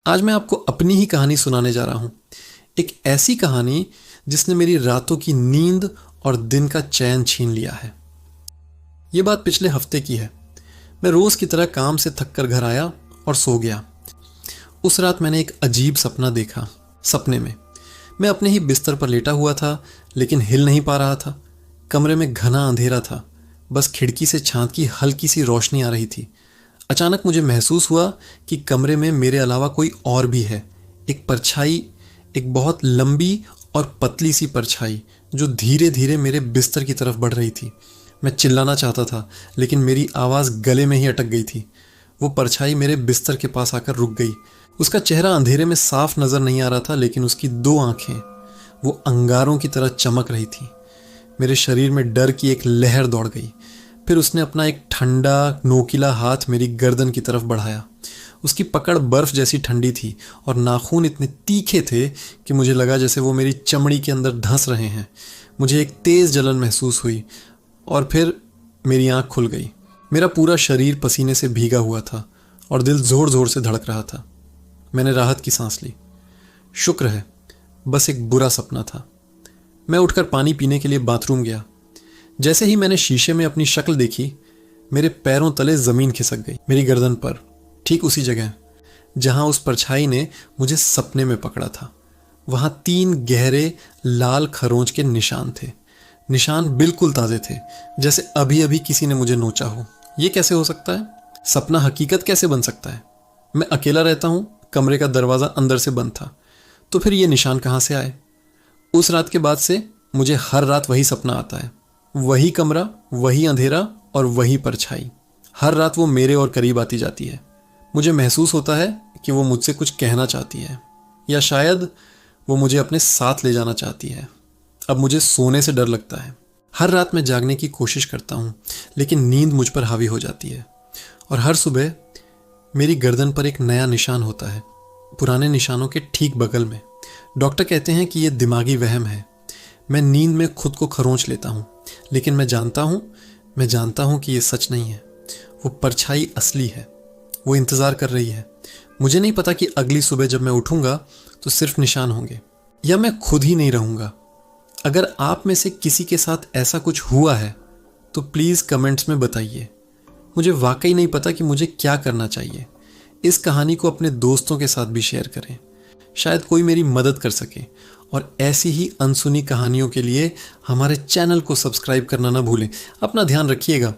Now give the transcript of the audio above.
आज मैं आपको अपनी ही कहानी सुनाने जा रहा हूँ। एक ऐसी कहानी जिसने मेरी रातों की नींद और दिन का चैन छीन लिया है। ये बात पिछले हफ्ते की है। मैं रोज की तरह काम से थक कर घर आया और सो गया। उस रात मैंने एक अजीब सपना देखा। सपने में मैं अपने ही बिस्तर पर लेटा हुआ था, लेकिन हिल नहीं पा रहा था। कमरे में घना अंधेरा था, बस खिड़की से चांद की हल्की सी रोशनी आ रही थी। अचानक मुझे महसूस हुआ कि कमरे में मेरे अलावा कोई और भी है। एक परछाई, एक बहुत लंबी और पतली सी परछाई जो धीरे धीरे मेरे बिस्तर की तरफ बढ़ रही थी। मैं चिल्लाना चाहता था, लेकिन मेरी आवाज़ गले में ही अटक गई थी। वो परछाई मेरे बिस्तर के पास आकर रुक गई। उसका चेहरा अंधेरे में साफ नजर नहीं आ रहा था, लेकिन उसकी दो आंखें वो अंगारों की तरह चमक रही थी। मेरे शरीर में डर की एक लहर दौड़ गई। फिर उसने अपना एक ठंडा नोकीला हाथ मेरी गर्दन की तरफ बढ़ाया। उसकी पकड़ बर्फ जैसी ठंडी थी और नाखून इतने तीखे थे कि मुझे लगा जैसे वो मेरी चमड़ी के अंदर धंस रहे हैं। मुझे एक तेज़ जलन महसूस हुई और फिर मेरी आंख खुल गई। मेरा पूरा शरीर पसीने से भीगा हुआ था और दिल ज़ोर ज़ोर से धड़क रहा था। मैंने राहत की सांस ली। शुक्र है, बस एक बुरा सपना था। मैं उठकर पानी पीने के लिए बाथरूम गया। जैसे ही मैंने शीशे में अपनी शक्ल देखी, मेरे पैरों तले ज़मीन खिसक गई। मेरी गर्दन पर, ठीक उसी जगह जहां उस परछाई ने मुझे सपने में पकड़ा था, वहां 3 गहरे लाल खरोंच के निशान थे। निशान बिल्कुल ताज़े थे, जैसे अभी अभी किसी ने मुझे नोचा हो। ये कैसे हो सकता है? सपना हकीकत कैसे बन सकता है? मैं अकेला रहता हूँ, कमरे का दरवाज़ा अंदर से बंद था, तो फिर ये निशान कहाँ से आए? उस रात के बाद से मुझे हर रात वही सपना आता है। वही कमरा, वही अंधेरा और वही परछाई। हर रात वो मेरे और करीब आती जाती है। मुझे महसूस होता है कि वो मुझसे कुछ कहना चाहती है, या शायद वो मुझे अपने साथ ले जाना चाहती है। अब मुझे सोने से डर लगता है। हर रात मैं जागने की कोशिश करता हूँ, लेकिन नींद मुझ पर हावी हो जाती है। और हर सुबह मेरी गर्दन पर एक नया निशान होता है, पुराने निशानों के ठीक बगल में। डॉक्टर कहते हैं कि यह दिमागी वहम है। मैं नींद में खुद को खरोंच लेता हूँ, लेकिन मैं जानता हूँ कि ये सच नहीं है। वो परछाई असली है। वो इंतज़ार कर रही है। मुझे नहीं पता कि अगली सुबह जब मैं उठूँगा तो सिर्फ निशान होंगे, या मैं खुद ही नहीं रहूँगा। अगर आप में से किसी के साथ ऐसा कुछ हुआ है तो प्लीज़ कमेंट्स में बताइए। मुझे वाकई नहीं पता कि मुझे क्या करना चाहिए। इस कहानी को अपने दोस्तों के साथ भी शेयर करें, शायद कोई मेरी मदद कर सके। और ऐसी ही अनसुनी कहानियों के लिए हमारे चैनल को सब्सक्राइब करना ना भूलें। अपना ध्यान रखिएगा।